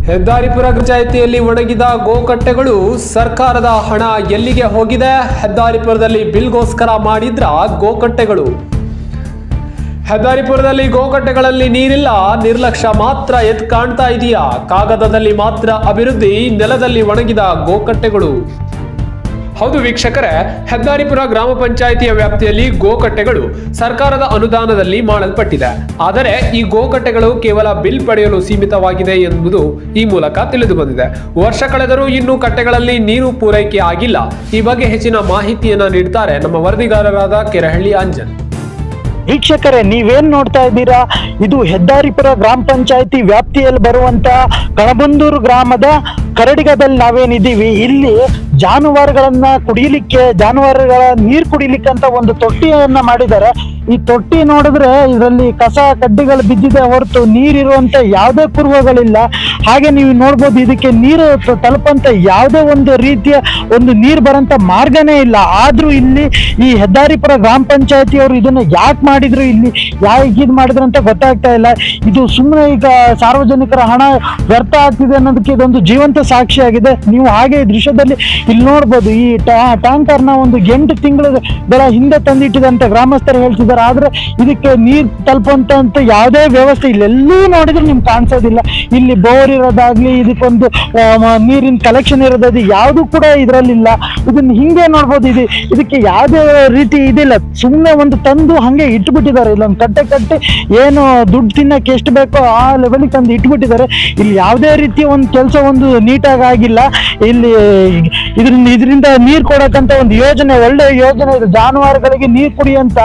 ಹೆದ್ದಾರಿಪುರ ಪಂಚಾಯಿತಿಯಲ್ಲಿ ಒಣಗಿದ ಗೋಕಟ್ಟೆಗಳು ಸರ್ಕಾರದ ಹಣ ಎಲ್ಲಿಗೆ ಹೋಗಿದೆ? ಹೆದ್ದಾರಿಪುರದಲ್ಲಿ ಬಿಲ್ಗೋಸ್ಕರ ಮಾಡಿದ್ರ ಗೋಕಟ್ಟೆಗಳು. ಹೆದ್ದಾರಿಪುರದಲ್ಲಿ ಗೋಕಟ್ಟೆಗಳಲ್ಲಿ ನೀರಿಲ್ಲ, ನಿರ್ಲಕ್ಷ್ಯ ಮಾತ್ರ ಎದ್ದು ಕಾಣ್ತಾ ಇದೆಯಾ? ಕಾಗದದಲ್ಲಿ ಮಾತ್ರ ಅಭಿವೃದ್ಧಿ, ನೆಲದಲ್ಲಿ ಒಣಗಿದ ಗೋಕಟ್ಟೆಗಳು. ಹೌದು ವೀಕ್ಷಕರೇ, ಹೆದ್ದಾರಿಪುರ ಗ್ರಾಮ ಪಂಚಾಯಿತಿಯ ವ್ಯಾಪ್ತಿಯಲ್ಲಿ ಗೋಕಟ್ಟೆಗಳು ಸರ್ಕಾರದ ಅನುದಾನದಲ್ಲಿ ಮಾಡಲ್ಪಟ್ಟಿದೆ. ಆದರೆ ಈ ಗೋಕಟ್ಟೆಗಳು ಕೇವಲ ಬಿಲ್ ಪಡೆಯಲು ಸೀಮಿತವಾಗಿದೆ ಎಂಬುದು ಈ ಮೂಲಕ ತಿಳಿದು ಬಂದಿದೆ. ವರ್ಷ ಕಳೆದರೂ ಇನ್ನೂ ಕಟ್ಟೆಗಳಲ್ಲಿ ನೀರು ಪೂರೈಕೆ ಆಗಿಲ್ಲ. ಈ ಬಗ್ಗೆ ಹೆಚ್ಚಿನ ಮಾಹಿತಿಯನ್ನ ನೀಡುತ್ತಾರೆ ನಮ್ಮ ವರದಿಗಾರರಾದ ಕೆರಹಳ್ಳಿ ಅಂಜನ್. ವೀಕ್ಷಕರೇ, ನೀವೇನ್ ನೋಡ್ತಾ ಇದ್ದೀರಾ, ಇದು ಹೆದ್ದಾರಿಪುರ ಗ್ರಾಮ ಪಂಚಾಯಿತಿ ವ್ಯಾಪ್ತಿಯಲ್ಲಿ ಬರುವಂತ ಕಣಬಂದೂರು ಗ್ರಾಮದ ಕರಡಿಗದಲ್ಲಿ ನಾವೇನಿದ್ದೀವಿ. ಇಲ್ಲಿ ಜಾನುವಾರುಗಳನ್ನ ಕುಡಿಯಲಿಕ್ಕೆ, ಜಾನುವಾರುಗಳ ನೀರು ಕುಡಿಲಿಕ್ಕೆ ಅಂತ ಒಂದು ತೊಟ್ಟಿಯನ್ನ ಮಾಡಿದ್ದಾರೆ. ಈ ತೊಟ್ಟಿ ನೋಡಿದ್ರೆ ಇದರಲ್ಲಿ ಕಸ ಕಡ್ಡಿಗಳು ಬಿದ್ದಿದೆ ಹೊರತು ನೀರಿರುವಂತ ಯಾವುದೇ ಪೂರ್ವಗಳಿಲ್ಲ. ಹಾಗೆ ನೀವು ನೋಡ್ಬೋದು, ಇದಕ್ಕೆ ನೀರು ತಲುಪಂತ ಯಾವುದೇ ಒಂದು ರೀತಿಯ ಒಂದು ನೀರು ಬರಂತ ಮಾರ್ಗನೇ ಇಲ್ಲ. ಆದ್ರೂ ಇಲ್ಲಿ ಈ ಹೆದ್ದಾರಿಪುರ ಗ್ರಾಮ ಪಂಚಾಯತಿಯವರು ಇದನ್ನ ಯಾಕೆ ಮಾಡಿದ್ರು, ಇಲ್ಲಿ ಯಾಕೆ ಇದು ಮಾಡಿದ್ರು ಅಂತ ಗೊತ್ತಾಗ್ತಾ ಇಲ್ಲ. ಇದು ಸುಮ್ಮನೆ ಈಗ ಸಾರ್ವಜನಿಕರ ಹಣ ವ್ಯರ್ಥ ಆಗ್ತಿದೆ ಅನ್ನೋದಕ್ಕೆ ಇದೊಂದು ಜೀವಂತ ಸಾಕ್ಷಿಯಾಗಿದೆ. ನೀವು ಹಾಗೆ ಈ ದೃಶ್ಯದಲ್ಲಿ ಇಲ್ಲಿ ನೋಡ್ಬೋದು, ಈ ಟ್ಯಾಂಕರ್ನ ಒಂದು 8 ತಿಂಗಳ ಹಿಂದೆ ತಂದಿಟ್ಟಿದಂತ ಗ್ರಾಮಸ್ಥರು ಹೇಳ್ತಿದ್ದಾರೆ. ಆದ್ರೆ ಇದಕ್ಕೆ ನೀರ್ ತಲುಪುವಂತ ಯಾವುದೇ ವ್ಯವಸ್ಥೆ ಇಲ್ಲೆಲ್ಲೂ ನೋಡಿದ್ರೆ ನಿಮ್ಗೆ ಕಾಣಿಸೋದಿಲ್ಲ. ಇಲ್ಲಿ ಬೋರ್ ಇರೋದಾಗ್ಲಿ, ಇದಕ್ಕೊಂದು ನೀರಿನ ಕಲೆಕ್ಷನ್ ಇರೋದಾಗ್ಲಿ ಯಾವುದು ಕೂಡ ಇದ್ರಲ್ಲಿಲ್ಲ. ಇದನ್ನ ಹಿಂಗೆ ನೋಡ್ಬೋದು, ಇದಕ್ಕೆ ಯಾವುದೇ ರೀತಿ ಇದಿಲ್ಲ. ಸುಮ್ಮನೆ ಒಂದು ತಂದು ಹಂಗೆ ಇಟ್ಬಿಟ್ಟಿದ್ದಾರೆ. ಇಲ್ಲೊಂದು ಕಟ್ಟೆ ಏನು ದುಡ್ಡು ತಿನ್ನಕ್ಕೆ ಎಷ್ಟು ಬೇಕೋ ಆ ಲೆವೆಲ್ಗೆ ತಂದು ಇಟ್ಬಿಟ್ಟಿದ್ದಾರೆ. ಇಲ್ಲಿ ಯಾವುದೇ ರೀತಿಯ ಒಂದು ಕೆಲಸ ಒಂದು ನೀಟಾಗಿ ಆಗಿಲ್ಲ. ಇಲ್ಲಿ ಇದರಿಂದ ನೀರು ಕೊಡಕ್ಕಂತ ಒಂದು ಯೋಜನೆ, ಒಳ್ಳೆ ಯೋಜನೆ ಇದು, ಜಾನುವಾರುಗಳಿಗೆ ನೀರು ಕುಡಿಯಂತ.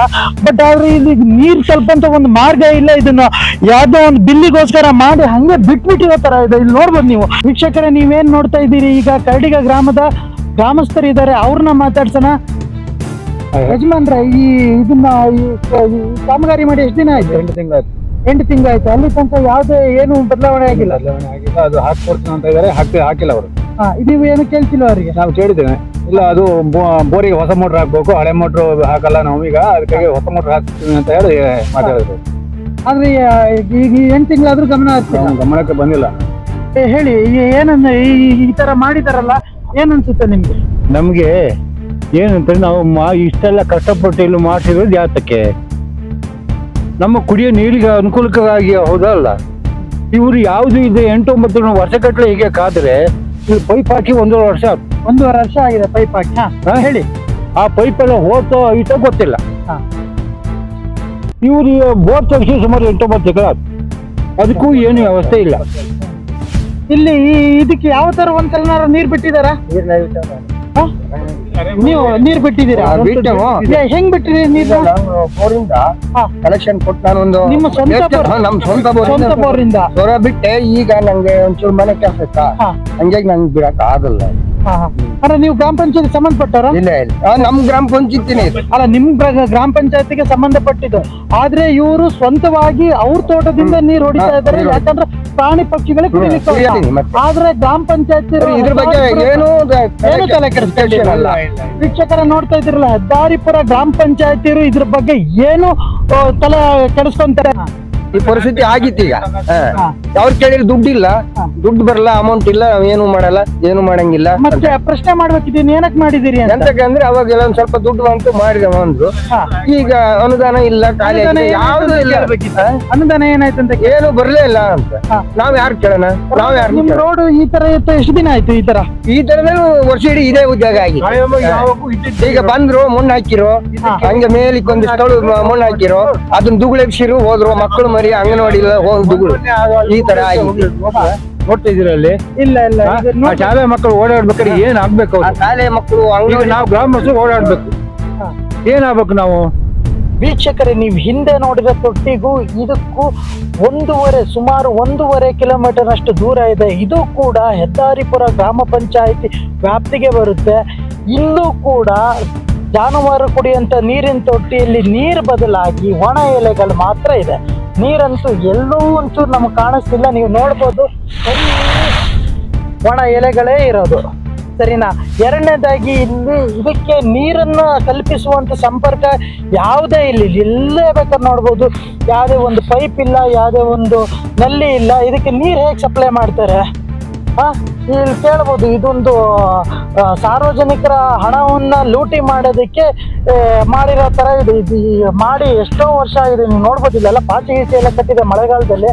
ಬಟ್ ಆದ್ರೆ ಇಲ್ಲಿ ನೀರು ತಲುಪಂತ ಒಂದು ಮಾರ್ಗ ಇಲ್ಲ. ಇದನ್ನ ಯಾವ್ದೋ ಒಂದು ಬಿಲ್ಲಿಗೋಸ್ಕರ ಮಾಡಿ ಹಂಗೆ ಬಿಟ್ಬಿಟ್ಟಿರೋ ತರ ಇದೆ. ಇಲ್ಲಿ ನೋಡ್ಬೋದು ನೀವು ವೀಕ್ಷಕರೇ, ನೀವೇನ್ ನೋಡ್ತಾ ಇದ್ದೀರಿ, ಈಗ ಕರಡಿಗ ಗ್ರಾಮದ ಗ್ರಾಮಸ್ಥರು ಇದ್ದಾರೆ, ಅವ್ರನ್ನ ಮಾತಾಡ್ಸೋಣ. ಯಜಮಾನ್ರ, ಇದನ್ನ ಕಾಮಗಾರಿ ಮಾಡಿ ಎಷ್ಟು ದಿನ ಆಯ್ತು? 8 ತಿಂಗಳಾಯ್ತು. ಅಲ್ಲಿ ತನಕ ಯಾವುದೇ ಏನು ಬದಲಾವಣೆ ಆಗಿಲ್ಲ. ಅದು ಹಾಕ್ಕೊಡ್ತೀನಿ ಅಂತ ಇದಾರೆ, ಹಾಕಿಲ್ಲ ಅವರು. ಇದು ಏನು ಕೇಳ್ತಿಲ್ಲ ಅವರಿಗೆ? ನಾವು ಕೇಳಿದ್ದೇವೆ, ಇಲ್ಲ ಅದು ಬೋರಿಗೆ ಹೊಸ ಮೋಟ್ರ್ ಹಾಕ್ಬೇಕು, ಹಳೆ ಮೋಟ್ರು ಹಾಕಲ್ಲ ನಾವು ಈಗ, ಅದಕ್ಕಾಗಿ ಹೊಸ ಮೋಟ್ರ್ ಹಾಕ್ತೀವಿ ಅಂತ ಹೇಳಿ ಮಾತಾಡಿದ್ರು. ಆದ್ರೆ ಈಗ 8 ತಿಂಗಳಾದ್ರೂ ಗಮನಕ್ಕೆ ಬಂದಿಲ್ಲ. ಹೇಳಿ, ಏನಂದ್ರೆ ಈ ತರ ಮಾಡಿದಾರಲ್ಲ, ಏನ್ ಅನ್ಸುತ್ತೆ ನಿಮ್ಗೆ? ನಮ್ಗೆ ಏನಂತ, ನಾವು ಇಷ್ಟೆಲ್ಲ ಕಷ್ಟಪಟ್ಟು ಇಲ್ಲಿ ಮಾಡಿಸಿರೋದು ಯಾತಕ್ಕೆ? ನಮ್ಮ ಕುಡಿಯೋ ನೀರಿಗೆ ಅನುಕೂಲಕ್ಕಾಗಿ, ಹೌದಲ್ಲ? ಇವರು ಯಾವ್ದು ಇದೆ 8-9 ವರ್ಷಗಟ್ಟಲೆ ಹೀಗೆ ಕಾದ್ರೆ, ಇಲ್ಲಿ ಪೈಪ್ ಹಾಕಿ 1.5 ವರ್ಷ ಆಯ್ತು. 1.5 ವರ್ಷ ಆಗಿದೆ ಪೈಪ್ ಹಾಕಿ. ಹೇಳಿ, ಆ ಪೈಪ್ ಎಲ್ಲ ಹೋಗ್ತೋ ಇಷ್ಟ ಗೊತ್ತಿಲ್ಲ. ಇವ್ರು ಬೋರ್ ತೆಗೆಸಿ ಸುಮಾರು 8-9 ತಿಂಗಳಾಯ್ತು, ಅದಕ್ಕೂ ಏನು ವ್ಯವಸ್ಥೆ ಇಲ್ಲ. ಇಲ್ಲಿ ಇದಕ್ಕೆ ಯಾವ ತರ ಒಂದ್ಸಲ ನೀರ್ ಬಿಟ್ಟಿದಾರ? ನೀವು ನೀರ್ ಬಿಟ್ಟಿದ್ದೀರಾ? ಹೆಂಗ್ ಬಿಟ್ಟಿರಿ ನೀರು? ಬೋರಿಂದ ಕಲೆಕ್ಷನ್ ಕೊಟ್ಟು ನಾನು ಒಂದು ನಿಮ್ಮ ಸ್ವಂತ ಬೋರಿಂದ ಹೊರ ಬಿಟ್ಟೆ. ಈಗ ನಂಗೆ ಒಂಚೂರು ಮನೆ ಕೆಲಸ ಇತ್ತ, ಹಂಗಾಗಿ ನಂಗೆ ಬಿಡಕ್ ಆಗಲ್ಲ. ಅಂದ್ರೆ ನೀವು ಗ್ರಾಮ ಪಂಚಾಯತ್ ಸಂಬಂಧಪಟ್ಟಾರ? ಇಲ್ಲ ನಮ್ ಗ್ರಾಮ ಪಂಚಾಯತಿನೇ ಅಲ್ಲ, ನಿಮ್ ಗ್ರಾಮ ಪಂಚಾಯತಿಗೆ ಸಂಬಂಧಪಟ್ಟಿದ್ದು. ಆದ್ರೆ ಇವರು ಸ್ವಂತವಾಗಿ ಅವ್ರ ತೋಟದಿಂದ ನೀರು ಹೊಡಿತಾ ಇದ್ದಾರೆ, ಯಾಕಂದ್ರೆ ಪ್ರಾಣಿ ಪಕ್ಷಿಗಳಿಗೆ ಕುಡಿಲಿಕ್ಕೆ. ಆದ್ರೆ ಗ್ರಾಮ ಪಂಚಾಯತ್ ಇದ್ರ ಬಗ್ಗೆ ಏನು ತಲೆ ಕೆಡಿಸ್ಕೊಳ್ಳಲ್ಲ. ವೀಕ್ಷಕರ ನೋಡ್ತಾ ಇದ್ರಲ್ಲ, ಹೆದ್ದಾರಿಪುರ ಗ್ರಾಮ ಪಂಚಾಯತಿಯರು ಇದ್ರ ಬಗ್ಗೆ ಏನು ತಲೆ ಕೆಡಿಸ್ಕೊಂತಾರೆ. ಈ ಪರಿಸ್ಥಿತಿ ಆಗಿತ್ತು. ಈಗ ಅವ್ರು ಕೇಳಿದ್ರೆ ದುಡ್ಡಿಲ್ಲ, ದುಡ್ಡು ಬರಲ್ಲ, ಅಮೌಂಟ್ ಇಲ್ಲ, ಏನು ಮಾಡಲ್ಲ, ಏನು ಮಾಡಂಗಿಲ್ಲ. ಮತ್ತೆ ಪ್ರಶ್ನೆ ಮಾಡ್ಬೇಕಿದ್ದೀನಿ, ಏನಕ್ ಮಾಡಿದಿರಿ ಎಂತಕ್ಕೆ ಅಂದ್ರೆ ಅವಾಗ ಎಲ್ಲ ಒಂದ್ ಸ್ವಲ್ಪ ದುಡ್ಡು ಬಂತು ಮಾಡಿದವ ಅಂದ್ರು. ಈಗ ಅನುದಾನ ಇಲ್ಲ, ಖಾಲಿ ಯಾವ್ದು ಇಲ್ಲ. ಅನುದಾನ ಏನಾಯ್ತು ಅಂತ ಏನು ಬರ್ಲೇ ಇಲ್ಲ ಅಂತ ನಾವ್ ಯಾರು ಕೇಳೋಣ? ನಾವ್ ಯಾರು? ನಿಮ್ ರೋಡ್ ಈ ತರ ಇತ್ತು, ಎಷ್ಟು ದಿನ ಆಯ್ತು ಈ ತರ? ಈ ತರದಲ್ಲಿ ವರ್ಷ ಇಡೀ ಇದೇ ಉದ್ಯೋಗ ಆಗಿ. ಈಗ ಬಂದ್ರು ಮಣ್ಣು ಹಾಕಿರೋ, ಹಂಗೆ ಮೇಲಿಕ್ ಒಂದಿಷ್ಟು ಮಣ್ಣು ಹಾಕಿರೋ, ಅದನ್ನ ದುಗುಳೆಬ್ಸಿರು ಹೋದ್ರು. ಮಕ್ಕಳು ಮರಿ ಅಂಗನವಾಡಿ ಹೋಗಿ ದುಗುಳು, ಈ ತರ ಆಗಿ ನೋಡ್ತಿದ್ದೀರ ಅಲ್ಲಿ? ಇಲ್ಲ ಶಾಲೆ ಮಕ್ಕಳು ಓಡಾಡ್ಬೇಕಾದ್ರೆ ಏನ್ ಆಗ್ಬೇಕು? ಶಾಲೆ ಮಕ್ಕಳು ನಾವು ಗ್ರಾಮಸ್ಥರು ಓಡಾಡ್ಬೇಕು, ಏನಾಗ್ಬೇಕು ನಾವು? ವೀಕ್ಷಕರೇ, ನೀವು ಹಿಂದೆ ನೋಡಿದ ತೊಟ್ಟಿಗೂ ಇದಕ್ಕೂ ಸುಮಾರು 1.5 ಕಿಲೋಮೀಟರ್ ಅಷ್ಟು ದೂರ ಇದೆ. ಇದು ಕೂಡ ಹೆದ್ದಾರಿಪುರ ಗ್ರಾಮ ಪಂಚಾಯಿತಿ ವ್ಯಾಪ್ತಿಗೆ ಬರುತ್ತೆ. ಇಲ್ಲೂ ಕೂಡ ಜಾನುವಾರು ಕುಡಿಯಂತ ನೀರಿನ ತೊಟ್ಟಿಯಲ್ಲಿ ನೀರು ಬದಲಾಗಿ ಒಣ ಎಲೆಗಳು ಮಾತ್ರ ಇದೆ. ನೀರಂತೂ ಎಲ್ಲೂ ಒಂಚೂರು ನಮಗೆ ಕಾಣಿಸ್ತಿಲ್ಲ. ನೀವು ನೋಡ್ಬೋದು, ಒಣ ಎಲೆಗಳೇ ಇರೋದು. ಸರಿನಾ? ಎರಡನೇದಾಗಿ ಇಲ್ಲಿ ಇದಕ್ಕೆ ನೀರನ್ನು ಕಲ್ಪಿಸುವಂತ ಸಂಪರ್ಕ ಯಾವುದೇ ಎಲ್ಲೇ ಬೇಕಾದ್ರೆ ನೋಡ್ಬೋದು, ಯಾವುದೇ ಒಂದು ಪೈಪ್ ಇಲ್ಲ, ಯಾವುದೇ ಒಂದು ನಲ್ಲಿ ಇಲ್ಲ. ಇದಕ್ಕೆ ನೀರು ಹೇಗೆ ಸಪ್ಲೈ ಮಾಡ್ತಾರೆ? ಇಲ್ಲಿ ಕೇಳ್ಬೋದು, ಇದೊಂದು ಸಾರ್ವಜನಿಕರ ಹಣವನ್ನ ಲೂಟಿ ಮಾಡೋದಕ್ಕೆ ಮಾಡಿರೋ ತರ ಇದೆ. ಇದು ಮಾಡಿ ಎಷ್ಟೋ ವರ್ಷ ಆಗಿದೆ, ನೀವು ನೋಡ್ಬೋದು ಇಲ್ಲೆಲ್ಲ ಪಾಚಿ ಗೀಚಿ ಎಲ್ಲ ಕಟ್ಟಿದೆ ಮಳೆಗಾಲದಲ್ಲಿ.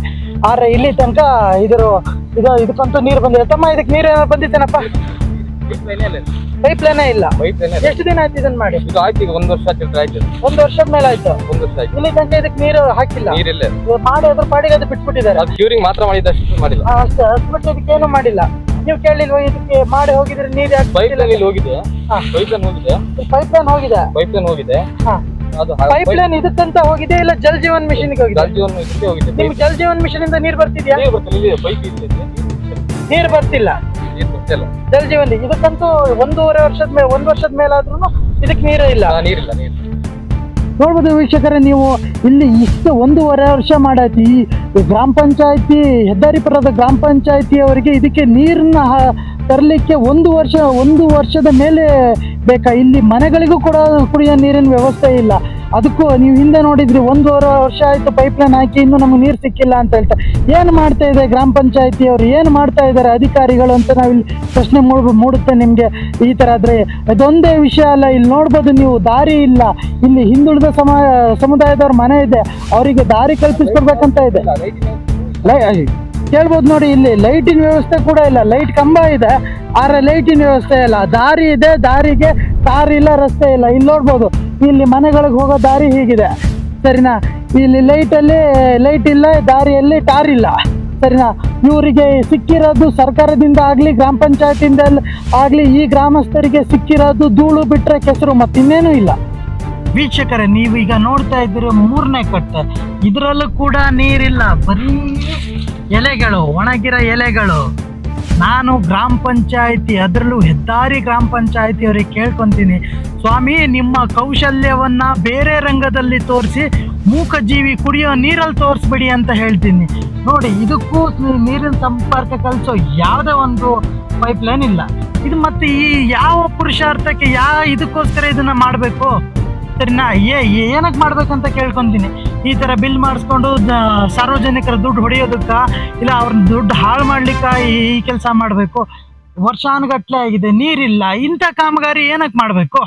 ಆದ್ರೆ ಇಲ್ಲಿ ತನಕ ಇದಕ್ಕಂತೂ ನೀರು ಬಂದಿದೆ. ತಮ್ಮ ಇದಕ್ಕೆ ನೀರು ಏನಾದ್ರು ಬಂದಿತ್ತೇನಪ್ಪ? ಪೈಪ್ ಲೈನೇ ಇಲ್ಲ. ಎಷ್ಟು ದಿನ ಆಯ್ತು ಇದನ್ನ ಮಾಡಿ? ಇದು ಆಯ್ತು, ಈಗ 1 ವರ್ಷ ಆಯ್ತು. 1 ವರ್ಷದ ಮೇಲೆ ಆಯ್ತು. 1 ವರ್ಷ ಆಯ್ತು. ಇಲ್ಲಿ ತನಕ ಇದಕ್ಕೆ ನೀರು ಹಾಕಿಲ್ಲ. ನೀರಿಲ್ಲ. ಮಾಡಿ ಅದ್ರ ಪಾಡಿಗೆ ಅದು ಬಿಟ್ಬಿಟ್ಟಿದ್ದಾರೆ. ಅದು ಕ್ಯೂರಿಂಗ್ ಮಾತ್ರ ಮಾಡಿದ್ದು, ಅಷ್ಟು ಮಾಡಿಲ್ಲ. ಅಷ್ಟೇ, ಅಷ್ಟು ಬಿಟ್ಟು ಇದಕ್ಕೇನು ಮಾಡಿಲ್ಲ. ನೀವು ಕೇಳಿಲ್ವ ಇದಕ್ಕೆ ಮಾಡಿ ಹೋಗಿದ್ರೆ ನೀರು ಯಾಕೆ ಪೈಪ್ ಲೈನ್ ಇಲ್ಲಿ ಹೋಗಿದೆ. ಪೈಪ್ ಲೈನ್ ಹೋಗಿದೆ. ಪೈಪ್ ಲೈನ್ ಹೋಗಿದೆ. ಪೈಪ್ ಲೈನ್ ಹೋಗಿದೆ. ಅದು ಪೈಪ್ ಲೈನ್ ಇದಕ್ಕಂತ ಹೋಗಿದೆ, ಇಲ್ಲ ಜಲ್ ಜೀವನ್ ಮಿಷನ್ ಗೆ ಹೋಗಿದೆ? ಜಲ್ ಜೀವನ್ ಇದಕ್ಕೆ ಹೋಗಿದೆ. ನಿಮ್ಗೆ ಜಲ್ ಜೀವನ್ ಮಿಷನ್ ಇಂದ ನೀರು ಬರ್ತಿದ್ಯಾ? ನೀರು ಬರ್ತಿಲ್ಲ, ಇಲ್ಲಿ ಪೈಪ್ ಇದೆ. ನೀರು ಬರ್ತಿಲ್ಲ. ನೀರು ಬರ್ತಿಲ್ಲ. ಜಲ್ ಜೀವನ್ ಇದಕ್ಕಂತೂ 1 ವರ್ಷದ ಮೇಲಾದ್ರೂ ಇದಕ್ಕೆ ನೀರು ಇಲ್ಲ. ನೀರಿಲ್ಲ. ನೋಡ್ಬೋದು ವೀಕ್ಷಕರೇ, ನೀವು ಇಲ್ಲಿ ಇಷ್ಟು 1.5 ವರ್ಷ ಮಾಡಾಯ್ತು. ಈ ಗ್ರಾಮ ಪಂಚಾಯತಿ ಹೆದ್ದಾರಿಪುರದ ಗ್ರಾಮ ಪಂಚಾಯತಿ ಅವರಿಗೆ ಇದಕ್ಕೆ ನೀರನ್ನ ತರಲಿಕ್ಕೆ 1 ವರ್ಷದ ಮೇಲೆ ಬೇಕಾ? ಇಲ್ಲಿ ಮನೆಗಳಿಗೂ ಕೂಡ ಕುಡಿಯೋ ನೀರಿನ ವ್ಯವಸ್ಥೆ ಇಲ್ಲ. ಅದಕ್ಕೂ ನೀವು ಹಿಂದೆ ನೋಡಿದ್ರಿ 1.5 ವರ್ಷ ಆಯ್ತು ಪೈಪ್ ಲೈನ್ ಹಾಕಿ, ಇನ್ನೂ ನಮಗೆ ನೀರು ಸಿಕ್ಕಿಲ್ಲ ಅಂತ ಹೇಳ್ತಾರೆ. ಏನು ಮಾಡ್ತಾ ಇದೆ ಗ್ರಾಮ ಪಂಚಾಯತಿ ಅವರು, ಏನು ಮಾಡ್ತಾ ಇದ್ದಾರೆ ಅಧಿಕಾರಿಗಳು ಅಂತ ನಾವಿಲ್ಲಿ ಪ್ರಶ್ನೆ ಮೂಡುತ್ತೆ ನಿಮಗೆ. ಈ ಥರ ಆದರೆ ಅದೊಂದೇ ವಿಷಯ ಅಲ್ಲ, ಇಲ್ಲಿ ನೋಡ್ಬೋದು ನೀವು, ದಾರಿ ಇಲ್ಲ. ಇಲ್ಲಿ ಹಿಂದುಳಿದ ಸಮುದಾಯದವ್ರ ಮನೆ ಇದೆ, ಅವರಿಗೆ ದಾರಿ ಕಲ್ಪಿಸ್ಕೊಡ್ಬೇಕಂತ ಇದೆ. ಕೇಳ್ಬೋದು ನೋಡಿ, ಇಲ್ಲಿ ಲೈಟಿನ ವ್ಯವಸ್ಥೆ ಕೂಡ ಇಲ್ಲ. ಲೈಟ್ ಕಂಬ ಇದೆ, ಆದ್ರೆ ಲೈಟಿನ ವ್ಯವಸ್ಥೆ ಇಲ್ಲ. ದಾರಿ ಇದೆ, ದಾರಿಗೆ ತಾರ್ ಇಲ್ಲ, ರಸ್ತೆ ಇಲ್ಲ. ಇಲ್ಲಿ ನೋಡ್ಬೋದು, ಇಲ್ಲಿ ಮನೆಗಳಿಗೆ ಹೋಗೋ ದಾರಿ ಹೀಗಿದೆ, ಸರಿನಾ? ಇಲ್ಲಿ ಲೈಟ್ ಇಲ್ಲ, ದಾರಿಯಲ್ಲಿ ಟಾರ್ ಇಲ್ಲ, ಸರಿನಾ? ಇವರಿಗೆ ಸಿಕ್ಕಿರೋದು ಸರ್ಕಾರದಿಂದ ಆಗಲಿ ಗ್ರಾಮ ಪಂಚಾಯತಿಯಿಂದ ಆಗಲಿ ಈ ಗ್ರಾಮಸ್ಥರಿಗೆ ಸಿಕ್ಕಿರೋದು ಧೂಳು ಬಿಟ್ಟರೆ ಕೆಸರು, ಮತ್ತಿನ್ನೇನೂ ಇಲ್ಲ. ವೀಕ್ಷಕರೇ, ನೀವೀಗ ನೋಡ್ತಾ ಇದ್ದೀರಿ 3ನೇ ಕಟ್ಟೆ. ಇದರಲ್ಲೂ ಕೂಡ ನೀರಿಲ್ಲ, ಬರೀ ಎಲೆಗಳು, ಒಣಗಿರೋ ಎಲೆಗಳು. ನಾನು ಗ್ರಾಮ ಪಂಚಾಯತಿ, ಅದರಲ್ಲೂ ಹೆದ್ದಾರಿ ಗ್ರಾಮ ಪಂಚಾಯತಿ ಅವರಿಗೆ ಕೇಳ್ಕೊತೀನಿ, ಸ್ವಾಮಿ ನಿಮ್ಮ ಕೌಶಲ್ಯವನ್ನ ಬೇರೆ ರಂಗದಲ್ಲಿ ತೋರಿಸಿ, ಮೂಕಜೀವಿ ಕುಡಿಯೋ ನೀರಲ್ಲಿ ತೋರಿಸ್ಬಿಡಿ ಅಂತ ಹೇಳ್ತೀನಿ. ನೋಡಿ, ಇದಕ್ಕೂ ನೀರಿನ ಸಂಪರ್ಕ ಕಲಿಸೋ ಯಾವುದೇ ಒಂದು ಪೈಪ್ ಲೈನ್ ಇಲ್ಲ. ಇದು ಮತ್ತೆ ಈ ಯಾವ ಪುರುಷಾರ್ಥಕ್ಕೆ ಇದಕ್ಕೋಸ್ಕರ ಇದನ್ನ ಮಾಡಬೇಕು? ಸರಿನಾ? ಏನಕ್ಕೆ ಮಾಡ್ಬೇಕಂತ ಕೇಳ್ಕೊಂತೀನಿ. ಈ ಥರ ಬಿಲ್ ಮಾಡಿಸ್ಕೊಂಡು ಸಾರ್ವಜನಿಕರ ದುಡ್ಡು ಹೊಡೆಯೋದಕ್ಕ, ಇಲ್ಲ ಅವ್ರನ್ನ ದುಡ್ಡು ಹಾಳು ಮಾಡ್ಲಿಕ್ಕ ಈ ಕೆಲಸ ಮಾಡಬೇಕು? ವರ್ಷಾನುಗಟ್ಲೆ ಆಗಿದೆ, ನೀರಿಲ್ಲ, ಇಂಥ ಕಾಮಗಾರಿ ಏನಕ್ಕೆ ಮಾಡಬೇಕು?